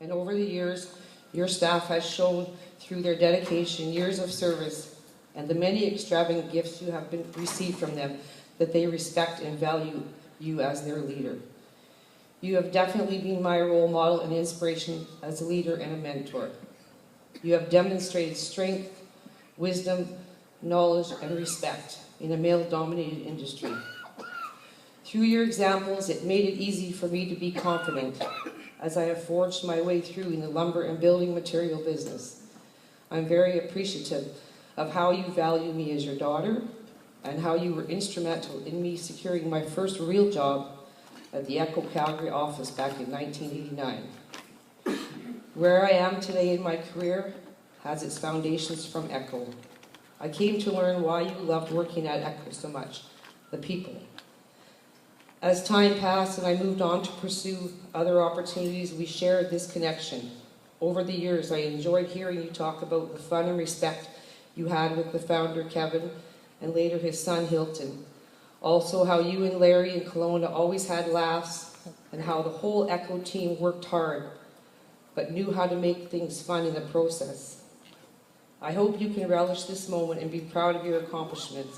And over the years, your staff has shown through their dedication, years of service, and the many extravagant gifts you have been received from them, that they respect and value you as their leader. You have definitely been my role model and inspiration as a leader and a mentor. You have demonstrated strength, wisdom, knowledge, and respect in a male-dominated industry. Through your examples, it made it easy for me to be confident as I have forged my way through in the lumber and building material business. I'm very appreciative of how you value me as your daughter and how you were instrumental in me securing my first real job at the Echo Calgary office back in 1989. Where I am today in my career has its foundations from Echo. I came to learn why you loved working at Echo so much, the people. As time passed and I moved on to pursue other opportunities, we shared this connection. Over the years, I enjoyed hearing you talk about the fun and respect you had with the founder, Kevin, and later his son, Hilton. Also, how you and Larry and Kelowna always had laughs, and how the whole Echo team worked hard, but knew how to make things fun in the process. I hope you can relish this moment and be proud of your accomplishments.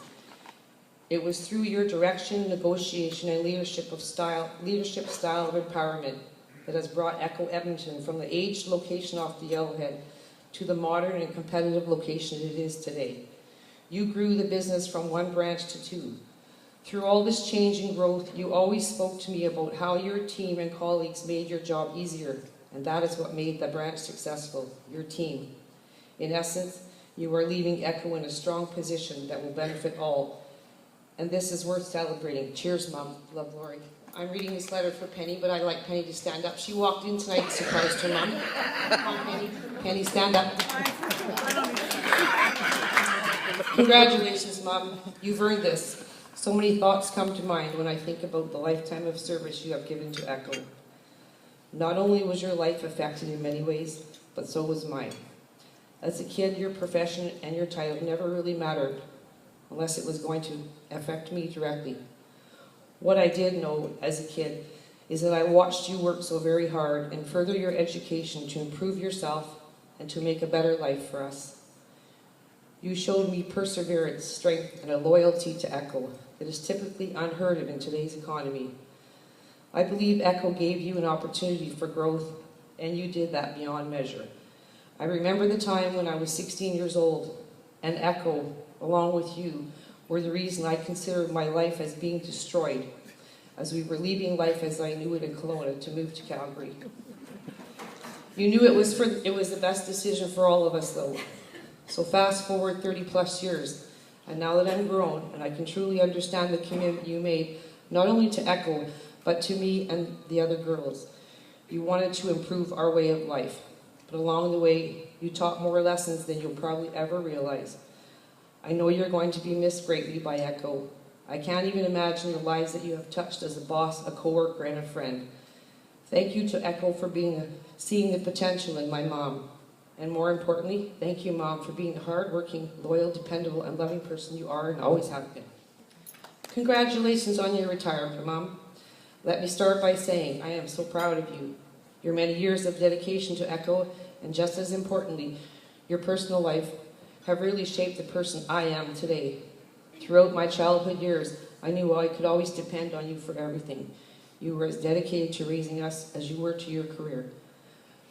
It was through your direction, negotiation, and leadership style of empowerment that has brought Echo Edmonton from the aged location off the Yellowhead to the modern and competitive location it is today. You grew the business from one branch to two. Through all this change and growth, you always spoke to me about how your team and colleagues made your job easier, and that is what made the branch successful, your team. In essence, you are leaving Echo in a strong position that will benefit all. And this is worth celebrating. Cheers, Mom. Love, Lori. I'm reading this letter for Penny, but I'd like Penny to stand up. She walked in tonight and surprised her mom. Come on, Penny. Penny, stand up. Congratulations, Mom. You've earned this. So many thoughts come to mind when I think about the lifetime of service you have given to Echo. Not only was your life affected in many ways, but so was mine. As a kid, your profession and your title never really mattered, unless it was going to affect me directly. What I did know as a kid is that I watched you work so very hard and further your education to improve yourself and to make a better life for us. You showed me perseverance, strength, and a loyalty to Echo that is typically unheard of in today's economy. I believe Echo gave you an opportunity for growth, and you did that beyond measure. I remember the time when I was 16 years old, and Echo, along with you, were the reason I considered my life as being destroyed, as we were leaving life as I knew it in Kelowna to move to Calgary. You knew it was the best decision for all of us, though. So fast forward 30 plus years, and now that I'm grown and I can truly understand the commitment you made, not only to Echo, but to me and the other girls. You wanted to improve our way of life, but along the way, you taught more lessons than you'll probably ever realize. I know you're going to be missed greatly by Echo. I can't even imagine the lives that you have touched as a boss, a coworker, and a friend. Thank you to Echo for seeing the potential in my mom. And more importantly, thank you, Mom, for being the hardworking, loyal, dependable, and loving person you are and always have been. Congratulations on your retirement, Mom. Let me start by saying I am so proud of you. Your many years of dedication to Echo, and just as importantly, your personal life, have really shaped the person I am today. Throughout my childhood years, I knew I could always depend on you for everything. You were as dedicated to raising us as you were to your career.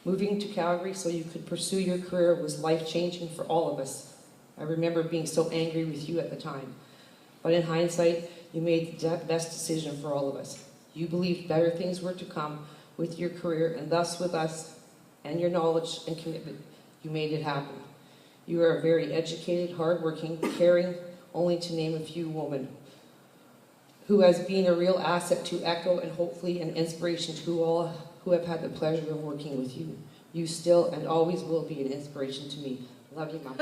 Moving to Calgary so you could pursue your career was life-changing for all of us. I remember being so angry with you at the time. But in hindsight, you made the best decision for all of us. You believed better things were to come with your career, and thus with us, and your knowledge and commitment, you made it happen. You are a very educated, hardworking, caring, only to name a few woman, who has been a real asset to Echo and hopefully an inspiration to all who have had the pleasure of working with you. You still and always will be an inspiration to me. Love you, Mom.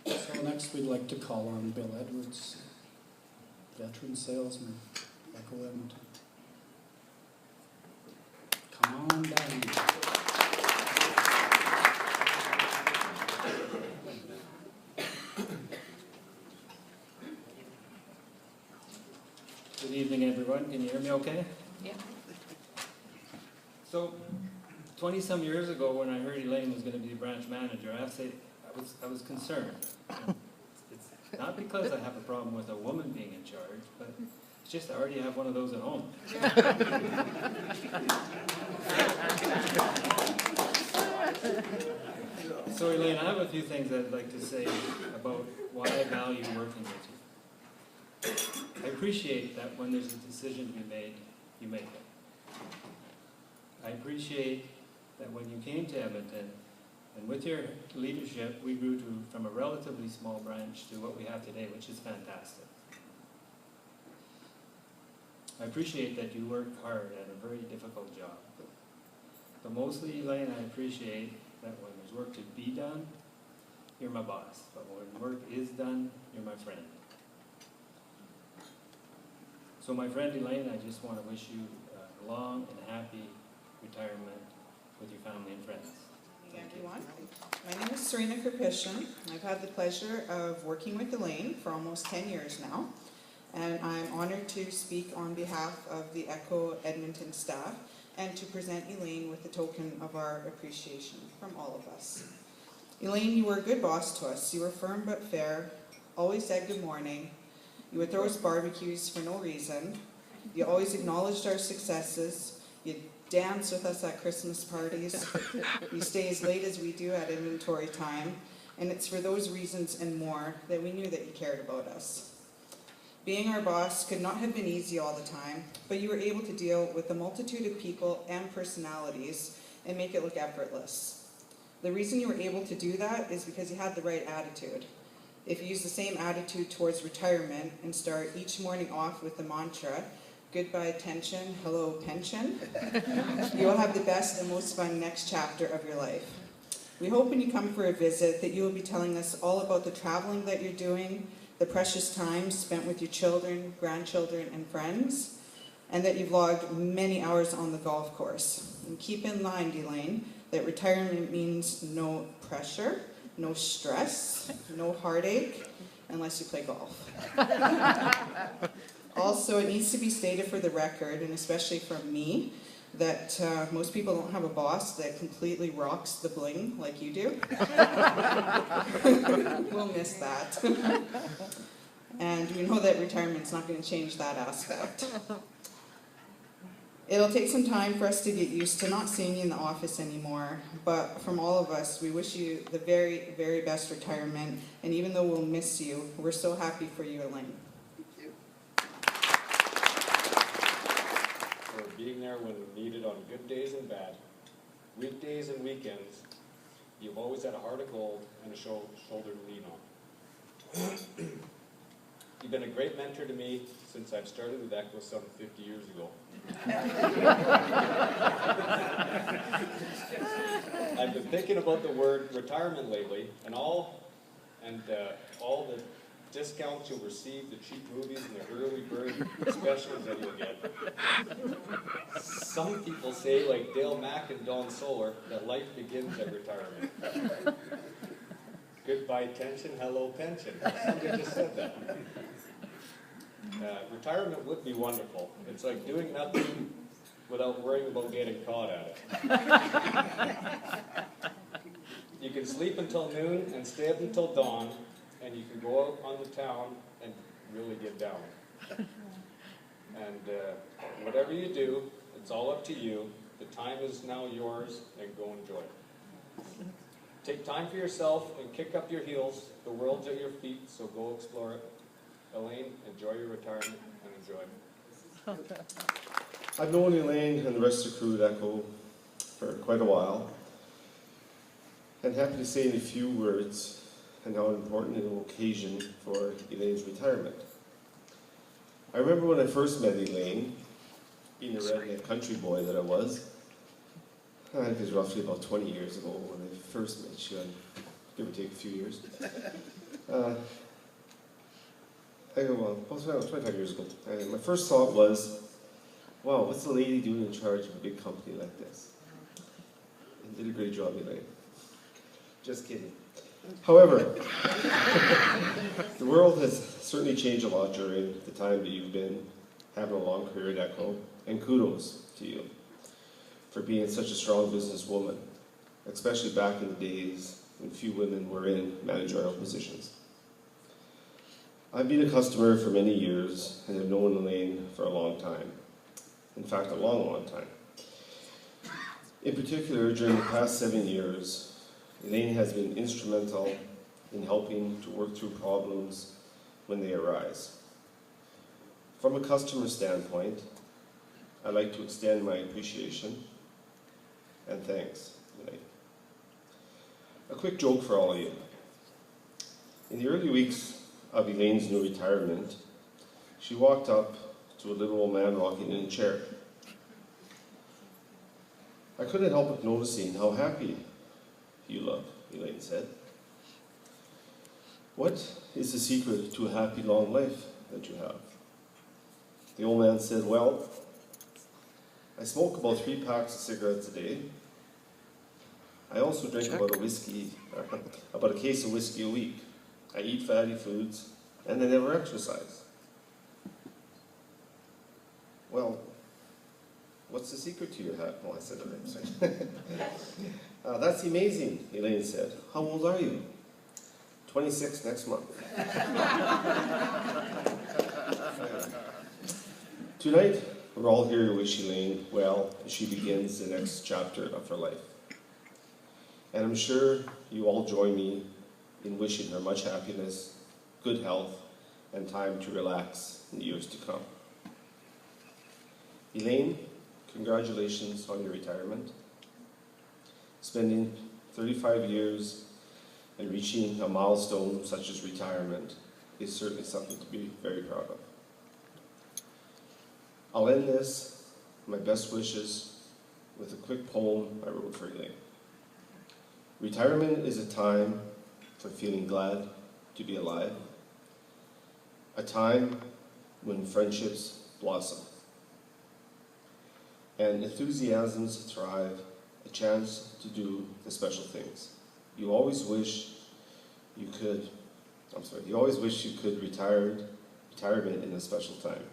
So next we'd like to call on Bill Edwards, veteran salesman, Echo Edmonton. Come on down. Good evening, everyone. Can you hear me okay? Yeah. So, 20-some years ago, when I heard Elaine was going to be the branch manager, I have to say, I was concerned. It's not because I have a problem with a woman being in charge, but it's just I already have one of those at home. So, Elaine, I have a few things I'd like to say about why I value working with you. I appreciate that when there's a decision to be made, you make it. I appreciate that when you came to Edmonton, and with your leadership, we grew from a relatively small branch to what we have today, which is fantastic. I appreciate that you worked hard at a very difficult job. But mostly, Elaine, I appreciate that when there's work to be done, you're my boss. But when work is done, you're my friend. So my friend Elaine, I just want to wish you a long and happy retirement with your family and friends. Hey everyone, my name is Serena Karpishin. I've had the pleasure of working with Elaine for almost 10 years now, and I'm honored to speak on behalf of the ECHO Edmonton staff and to present Elaine with a token of our appreciation from all of us. Elaine, you were a good boss to us. You were firm but fair, always said good morning. You would throw us barbecues for no reason. You always acknowledged our successes. You dance with us at Christmas parties. You stay as late as we do at inventory time. And it's for those reasons and more that we knew that you cared about us. Being our boss could not have been easy all the time, but you were able to deal with a multitude of people and personalities and make it look effortless. The reason you were able to do that is because you had the right attitude. If you use the same attitude towards retirement and start each morning off with the mantra, goodbye tension, hello pension, you will have the best and most fun next chapter of your life. We hope when you come for a visit that you will be telling us all about the traveling that you're doing, the precious time spent with your children, grandchildren, and friends, and that you've logged many hours on the golf course. And keep in mind, Elaine, that retirement means no pressure, no stress, no heartache, unless you play golf. Also, it needs to be stated for the record, and especially from me, that most people don't have a boss that completely rocks the bling like you do. We'll miss that. And we know that retirement's not going to change that aspect. It'll take some time for us to get used to not seeing you in the office anymore, but from all of us, we wish you the very, very best retirement, and even though we'll miss you, we're so happy for you, Elaine. For being there when needed on good days and bad, weekdays and weekends. You've always had a heart of gold and a shoulder to lean on. You've been a great mentor to me since I've started with ECHO some 50 years ago. I've been thinking about the word retirement lately, and all the discounts you'll receive, the cheap movies and the early bird specials that you'll get. Some people say, like Dale Mack and Don Solar, that life begins at retirement. Goodbye tension, hello pension. Somebody just said that. Retirement would be wonderful. It's like doing nothing without worrying about getting caught at it. You can sleep until noon and stay up until dawn, and you can go out on the town and really get down. And whatever you do, it's all up to you. The time is now yours, and go enjoy it. Take time for yourself and kick up your heels. The world's at your feet, so go explore it. Elaine, enjoy your retirement and enjoy it. I've known Elaine and the rest of the crew at ECHO for quite a while, and happy to say in a few words and how important an occasion for Elaine's retirement. I remember when I first met Elaine, being a redneck country boy that I was. I think it was roughly about 20 years ago when I first met you, give or take a few years. Well, 25 years ago. And my first thought was, wow, what's the lady doing in charge of a big company like this? And did a great job, Elaine. Just kidding. However, the world has certainly changed a lot during the time that you've been having a long career at ECHO, and kudos to you. for being such a strong businesswoman, especially back in the days when few women were in managerial positions. I've been a customer for many years and have known Elaine for a long time. In fact, a long, long time. In particular, during the past 7 years, Elaine has been instrumental in helping to work through problems when they arise. From a customer standpoint, I'd like to extend my appreciation and thanks, Elaine. A quick joke for all of you. In the early weeks of Elaine's new retirement, she walked up to a little old man rocking in a chair. I couldn't help but noticing how happy you look, Elaine said. What is the secret to a happy long life that you have? The old man said, well, I smoke about 3 packs of cigarettes a day. I also drink about a case of whiskey a week. I eat fatty foods, and I never exercise. Well, what's the secret to your hat? Well, I said it right. That's amazing, Elaine said. How old are you? 26 next month. Tonight, we're all here to wish Elaine well as she begins the next chapter of her life. And I'm sure you all join me in wishing her much happiness, good health, and time to relax in the years to come. Elaine, congratulations on your retirement. Spending 35 years and reaching a milestone such as retirement is certainly something to be very proud of. I'll end this, my best wishes, with a quick poem I wrote for Elaine. Retirement is a time for feeling glad to be alive, a time when friendships blossom, and enthusiasms thrive, a chance to do the special things. You always wish you could retirement in a special time.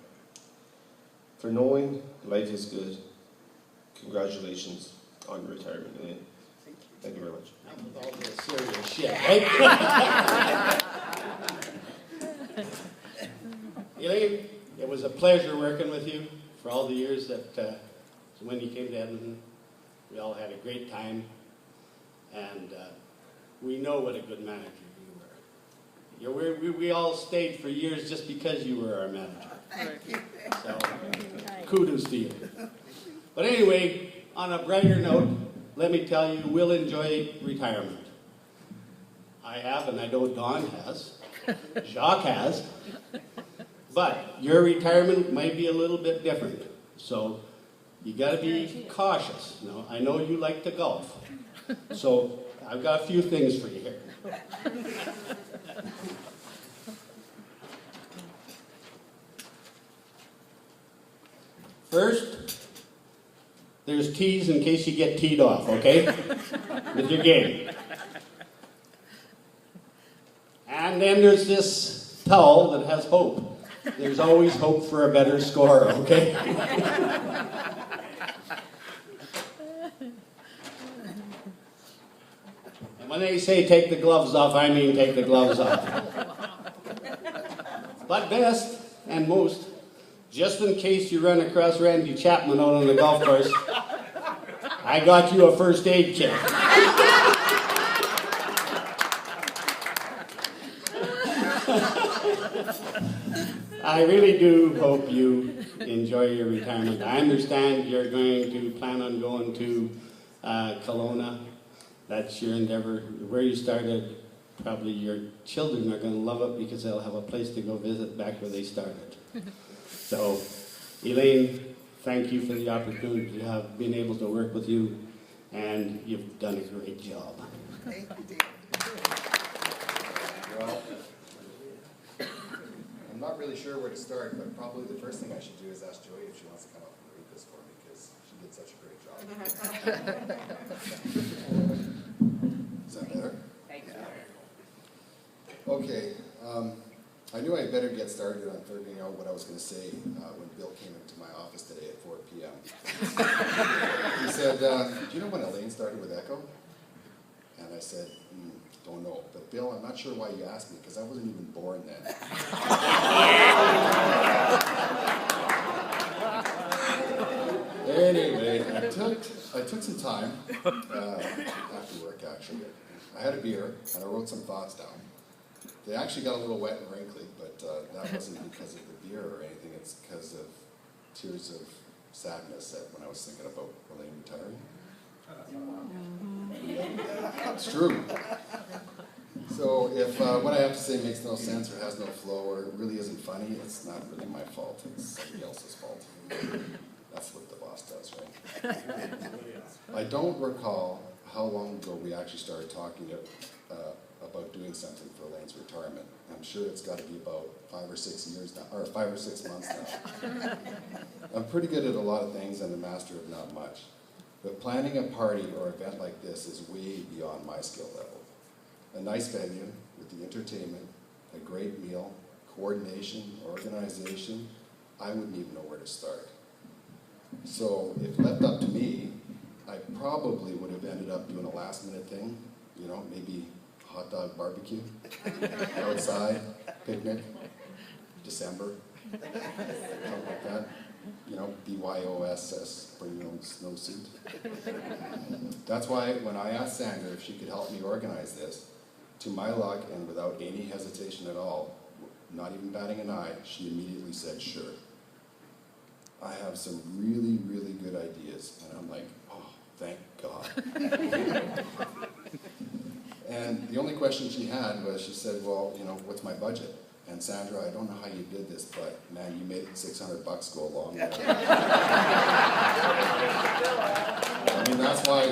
For knowing life is good, congratulations on your retirement, Elaine. Thank you very much. With all this serious shit, right? Elaine, it was a pleasure working with you for all the years that when you came to Edmonton. We all had a great time, and we know what a good manager you were. We all stayed for years just because you were our manager. Thank you. So, kudos to you. But anyway, on a brighter note, let me tell you, we'll enjoy retirement. I have, and I know Don has. Jacques has. But your retirement might be a little bit different. So you got to be cautious. Now, I know you like to golf. So I've got a few things for you here. First, there's tees in case you get teed off, okay? With your game. And then there's this towel that has hope. There's always hope for a better score, okay? And when they say take the gloves off, I mean take the gloves off. But best and most, just in case you run across Randy Chapman out on the golf course, I got you a first aid kit. I really do hope you enjoy your retirement. I understand you're going to plan on going to Kelowna. That's your endeavor. Where you started, probably your children are going to love it because they'll have a place to go visit back where they started. So, Elaine, thank you for the opportunity to have been able to work with you, and you've done a great job. Thank you, Dave. Well, I'm not really sure where to start, but probably the first thing I should do is ask Joey if she wants to come up and read this for me, because she did such a great job. Is that better? Thank you. Okay, I knew I better get started on figuring out what I was going to say when Bill came into my office today at 4 p.m. He said, said, do you know when Elaine started with Echo? And I said, don't know. But Bill, I'm not sure why you asked me, because I wasn't even born then. Anyway, I took some time after work, actually. I had a beer, and I wrote some thoughts down. They actually got a little wet and wrinkly, but that wasn't because of the beer or anything. It's because of tears of sadness that when I was thinking about Elaine retiring. It's true. So if what I have to say makes no sense or has no flow or it really isn't funny, it's not really my fault. It's somebody else's fault. That's what the boss does, right? I don't recall how long ago we actually started talking about doing something for Elaine's retirement. I'm sure it's got to be about 5 or 6 years now, or 5 or 6 months now. I'm pretty good at a lot of things and a master of not much. But planning a party or event like this is way beyond my skill level. A nice venue with the entertainment, a great meal, coordination, organization, I wouldn't even know where to start. So if left up to me, I probably would have ended up doing a last minute thing, you know, maybe hot dog barbecue, outside, picnic, December, something like that. You know, BYOSS, bring your own snowsuit. That's why when I asked Sandra if she could help me organize this, to my luck and without any hesitation at all, not even batting an eye, she immediately said, sure. I have some really, really good ideas. And I'm like, oh, thank God. And the only question she had was, she said, well, you know, what's my budget? And Sandra, I don't know how you did this, but man, you made $600 go a long way. I mean, that's why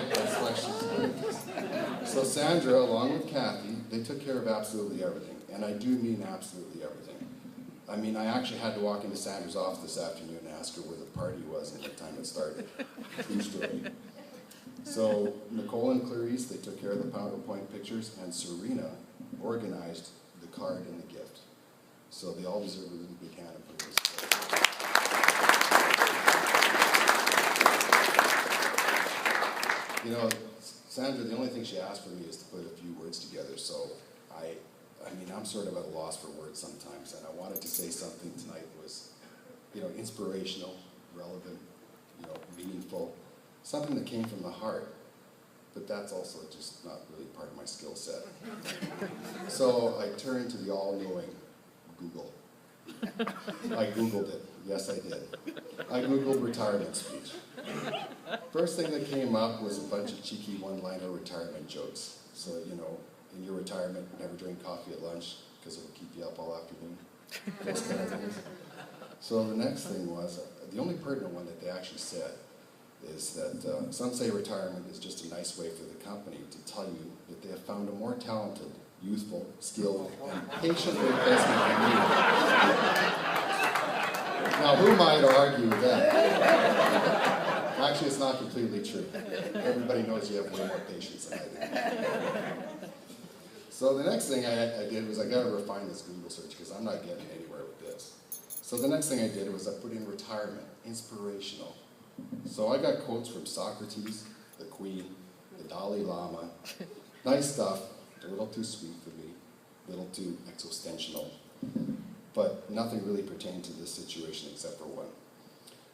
she's doing this. So Sandra, along with Kathy, they took care of absolutely everything. And I do mean absolutely everything. I mean, I actually had to walk into Sandra's office this afternoon and ask her where the party was and what time it started. True story. So Nicole and Clarice, they took care of the PowerPoint pictures, and Serena organized the card and the gift. So they all deserve a really big hand for this. You know, Sandra, the only thing she asked for me is to put a few words together, so I mean, I'm sort of at a loss for words sometimes, and I wanted to say something tonight that was, you know, inspirational, relevant, you know, meaningful, something that came from the heart, but that's also just not really part of my skill set. So I turned to the all-knowing Google. I Googled it. Yes, I did. I Googled retirement speech. First thing that came up was a bunch of cheeky one-liner retirement jokes. So, you know, in your retirement, never drink coffee at lunch because it will keep you up all afternoon. Those kind of things. So the next thing was, the only pertinent one that they actually said is that some say retirement is just a nice way for the company to tell you that they have found a more talented, youthful, skilled, and patient replacement than you. Now, who might argue with that? Actually, it's not completely true. Everybody knows you have way more patience than I do. So the next thing I did was I got to refine this Google search because I'm not getting anywhere with this. So the next thing I did was I put in retirement, inspirational. So I got quotes from Socrates, the Queen, the Dalai Lama. Nice stuff, a little too sweet for me, a little too existential. But nothing really pertained to this situation except for one.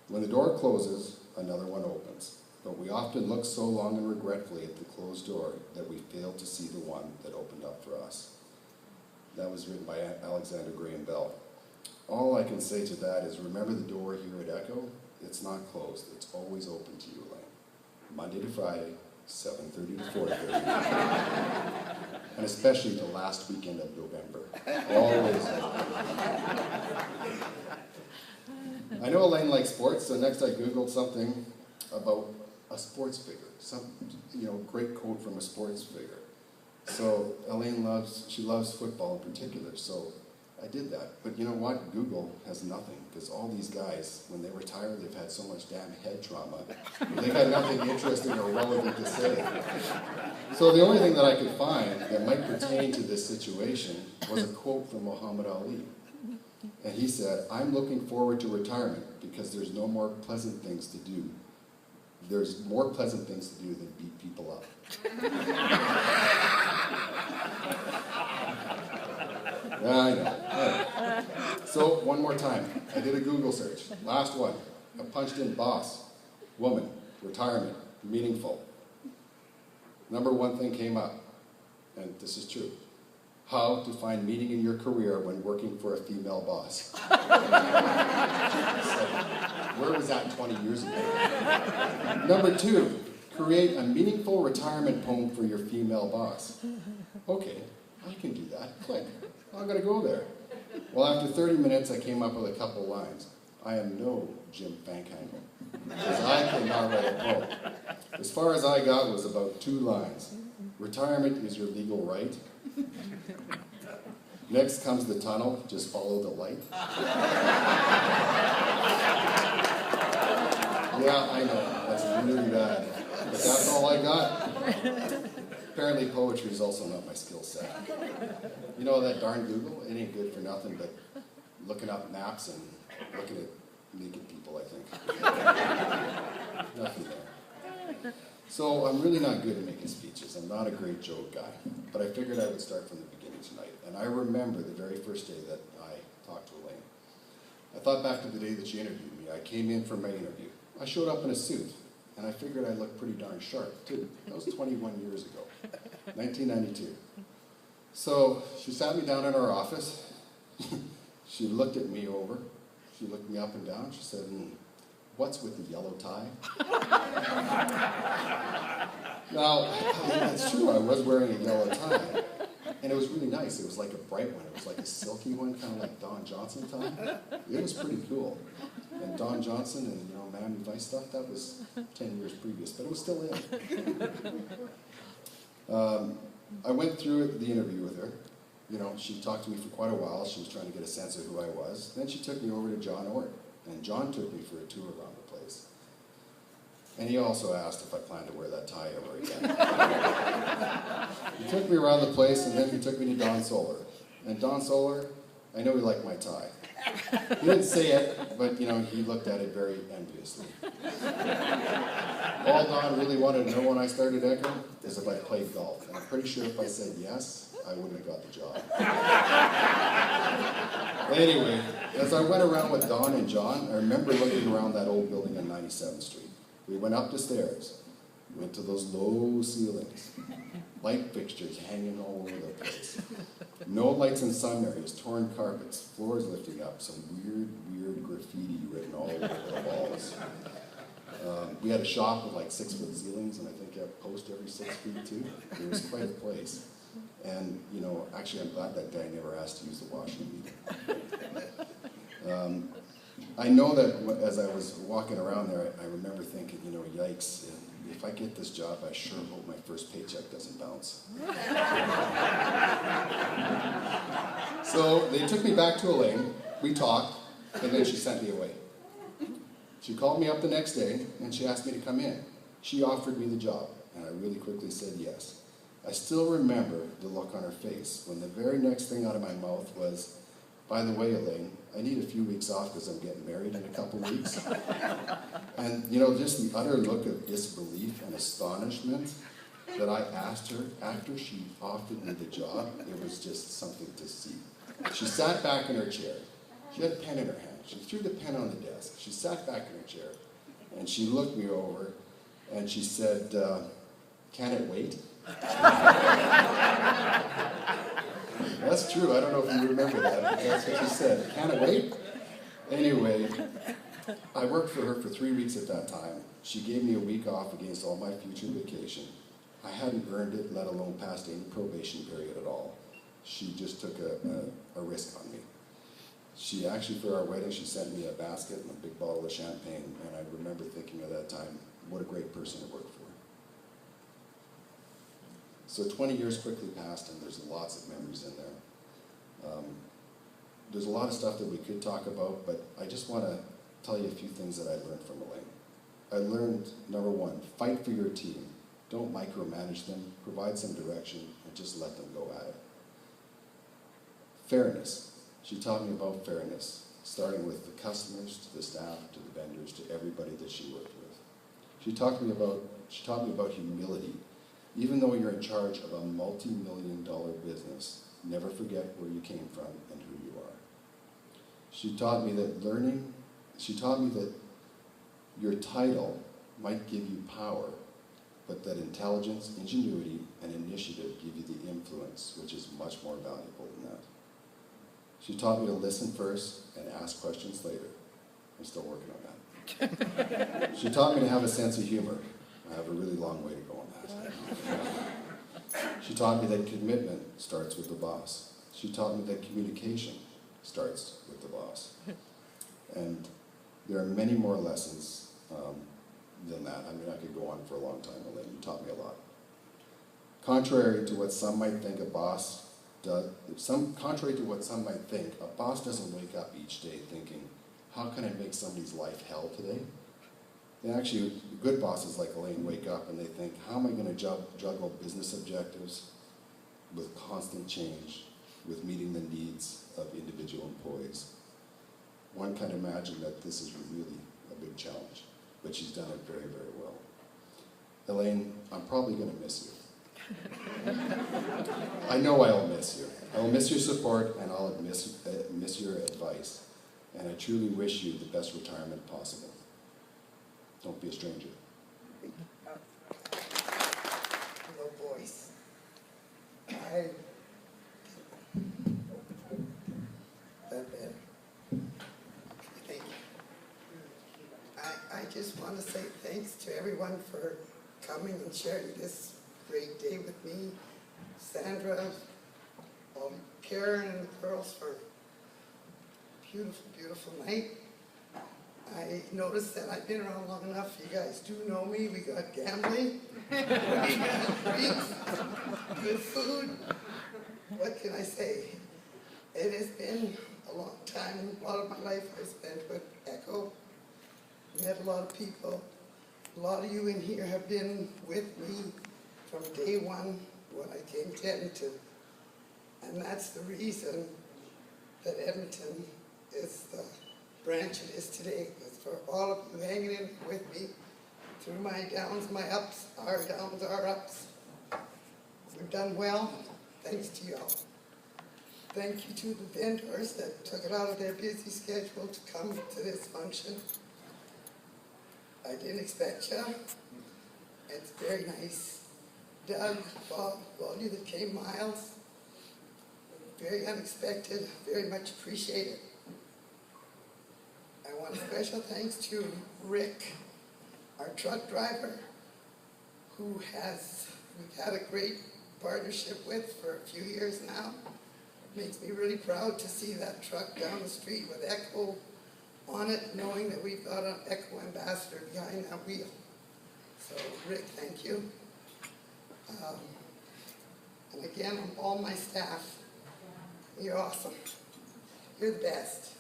When the door closes, another one opens. But we often look so long and regretfully at the closed door that we fail to see the one that opened up for us. That was written by Alexander Graham Bell. All I can say to that is remember the door here at Echo? It's not closed. It's always open to you, Elaine. Monday to Friday, 7:30 to 4:30. And especially the last weekend of November. Always open. I know Elaine likes sports, so next I Googled something about a sports figure. Some, you know, great quote from a sports figure. So Elaine loves football in particular, so I did that. But you know what? Google has nothing, because all these guys, when they retire, they've had so much damn head trauma. They've had nothing interesting or relevant to say. So the only thing that I could find that might pertain to this situation was a quote from Muhammad Ali. And he said, "I'm looking forward to retirement because there's no more pleasant things to do There's more pleasant things to do than beat people up. Yeah, I know. Yeah. So, one more time. I did a Google search. Last one. I punched in boss, woman, retirement, meaningful. Number one thing came up, and this is true. How to find meaning in your career when working for a female boss. So, where was that 20 years ago? Number two, create a meaningful retirement poem for your female boss. Okay, I can do that. Click. I'm going to go there. Well, after 30 minutes, I came up with a couple lines. I am no Jim Fankhangel, because I cannot write a poem. As far as I got was about 2 lines. Retirement is your legal right. Next comes the tunnel, just follow the light. Yeah, I know, that's really bad. But that's all I got. Apparently poetry is also not my skill set. You know that darn Google? It ain't good for nothing but looking up maps and looking at naked people, I think. Nothing there. So I'm really not good at making speeches. I'm not a great joke guy. But I figured I would start from the beginning tonight. And I remember the very first day that I talked to Elaine. I thought back to the day that she interviewed me. I came in for my interview. I showed up in a suit. And I figured I looked pretty darn sharp, too. That was 21 years ago, 1992. So she sat me down in her office. She looked at me over. She looked me up and down. She said, what's with the yellow tie? Now, it's true, I was wearing a yellow tie. And it was really nice. It was like a bright one. It was like a silky one, kind of like Don Johnson tie. It was pretty cool. And Don Johnson and, Miami Vice stuff, that was 10 years previous, but it was still in. I went through the interview with her. She talked to me for quite a while. She was trying to get a sense of who I was. Then she took me over to John Ort, and John took me for a tour around the place. And he also asked if I planned to wear that tie ever again. He took me around the place, and then he took me to Don Solar. And Don Solar, I know he liked my tie. He didn't say it, but, he looked at it very enviously. All Don really wanted to know when I started Echo is if I played golf. And I'm pretty sure if I said yes, I wouldn't have got the job. Anyway, as I went around with Don and John, I remember looking around that old building on 97th Street. We went up the stairs, went to those low ceilings, light fixtures hanging all over the place. No lights in some areas, torn carpets, floors lifting up, some weird graffiti written all over the walls. We had a shop with like 6-foot ceilings, and I think a post every 6 feet too. It was quite a place. And, actually I'm glad that guy never asked to use the washroom either. I know that as I was walking around there, I remember thinking, yikes, if I get this job, I sure hope my first paycheck doesn't bounce. So they took me back to Elaine, we talked, and then she sent me away. She called me up the next day, and she asked me to come in. She offered me the job, and I really quickly said yes. I still remember the look on her face when the very next thing out of my mouth was, by the way, Elaine, I need a few weeks off because I'm getting married in a couple weeks. And, just the utter look of disbelief and astonishment that I asked her after she offered me the job, it was just something to see. She sat back in her chair. She had a pen in her hand. She threw the pen on the desk. She sat back in her chair, and she looked me over, and she said, can it wait? That's true. I don't know if you remember that, but that's what she said. Can it wait? Anyway, I worked for her for 3 weeks at that time. She gave me a week off against all my future vacation. I hadn't earned it, let alone passed any probation period at all. She just took a risk on me. She actually, for our wedding, she sent me a basket and a big bottle of champagne, and I remember thinking at that time, what a great person to work for. So 20 years quickly passed, and there's lots of memories in there. There's a lot of stuff that we could talk about, but I just want to tell you a few things that I learned from Elaine. I learned, number one, fight for your team. Don't micromanage them, provide some direction, and just let them go at it. Fairness. She taught me about fairness, starting with the customers, to the staff, to the vendors, to everybody that she worked with. She taught me about humility. Even though you're in charge of a multi-million-dollar business, never forget where you came from and who you are. She taught me that your title might give you power, but that intelligence, ingenuity, and initiative give you the influence, which is much more valuable than that. She taught me to listen first and ask questions later. I'm still working on that. She taught me to have a sense of humor. I have a really long way to go on that. She taught me that commitment starts with the boss. She taught me that communication starts with the boss. And there are many more lessons than that. I mean, I could go on for a long time, Elaine. You taught me a lot. Contrary to what some might think, a boss doesn't wake up each day thinking, how can I make somebody's life hell today? They actually, good bosses like Elaine wake up and they think, how am I going to juggle business objectives with constant change, with meeting the needs of individual employees? One can imagine that this is really a big challenge, but she's done it very, very well. Elaine, I'm probably going to miss you. I know I'll miss you. I will miss your support and I'll miss your advice. And I truly wish you the best retirement possible. Don't be a stranger. Hello, boys. Thank you. I just want to say thanks to everyone for coming and sharing this great day with me. Sandra, Karen and the girls for a beautiful, beautiful night. I noticed that I've been around long enough. You guys do know me. We got gambling. We got drinks. Good food. What can I say? It has been a long time. A lot of my life I've spent with Echo. Met a lot of people. A lot of you in here have been with me from day one when I came to Edmonton. And that's the reason that Edmonton is the branch it is today. It's for all of you hanging in with me through my downs, my ups, our downs, our ups. We've done well, thanks to y'all. Thank you to the vendors that took it out of their busy schedule to come to this function. I didn't expect you. It's very nice. Doug, Bob, all you that came miles, very unexpected, very much appreciated. I want a special thanks to Rick, our truck driver, who we've had a great partnership with for a few years now. Makes me really proud to see that truck down the street with Echo on it, knowing that we've got an Echo ambassador behind that wheel. So Rick, thank you. And again, on all my staff, you're awesome. You're the best.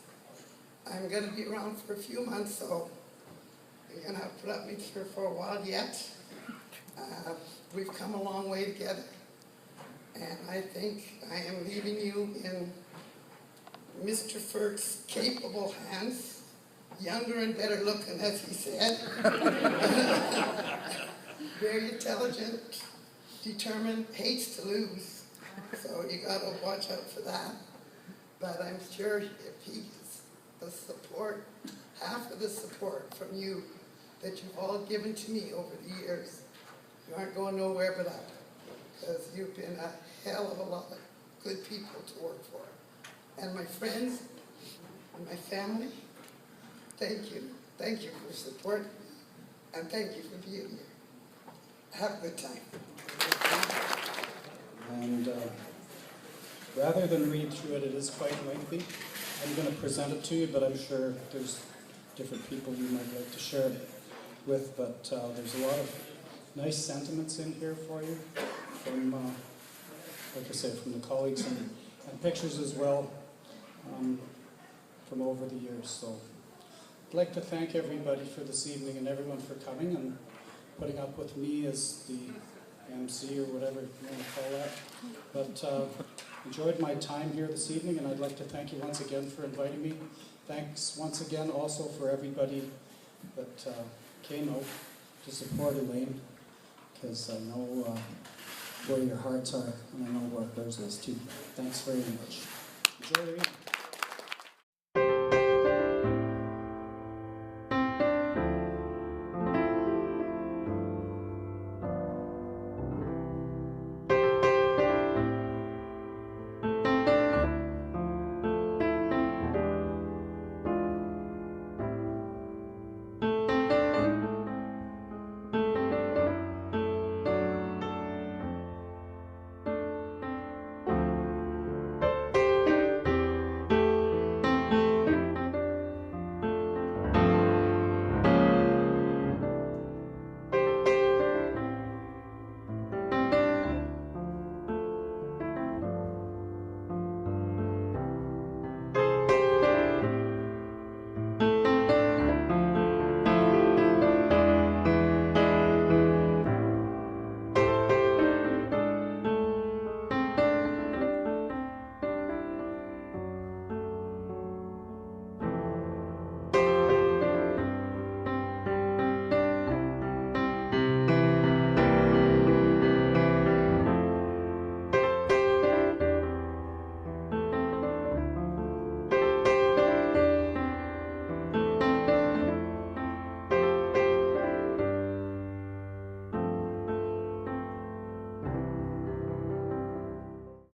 I'm going to be around for a few months, so you're going to have to put up with me here for a while yet. We've come a long way together, and I think I am leaving you in Mr. Firk's capable hands, younger and better looking, as he said. Very intelligent, determined, hates to lose, so you got to watch out for that. But I'm sure if he gets the support, half of the support from you that you've all given to me over the years, you aren't going nowhere but up, because you've been a hell of a lot of good people to work for. And my friends and my family, thank you. Thank you for supporting me, and thank you for being here. Have a good time. And rather than read through it, it is quite lengthy. I'm going to present it to you, but I'm sure there's different people you might like to share it with. But there's a lot of nice sentiments in here for you from, like I said, from the colleagues and pictures as well from over the years. So I'd like to thank everybody for this evening and everyone for coming and putting up with me as the MC or whatever you want to call that. But enjoyed my time here this evening, and I'd like to thank you once again for inviting me. Thanks once again also for everybody that came out to support Elaine, because I know where your hearts are, and I know where hers is too. Thanks very much. Enjoy your evening.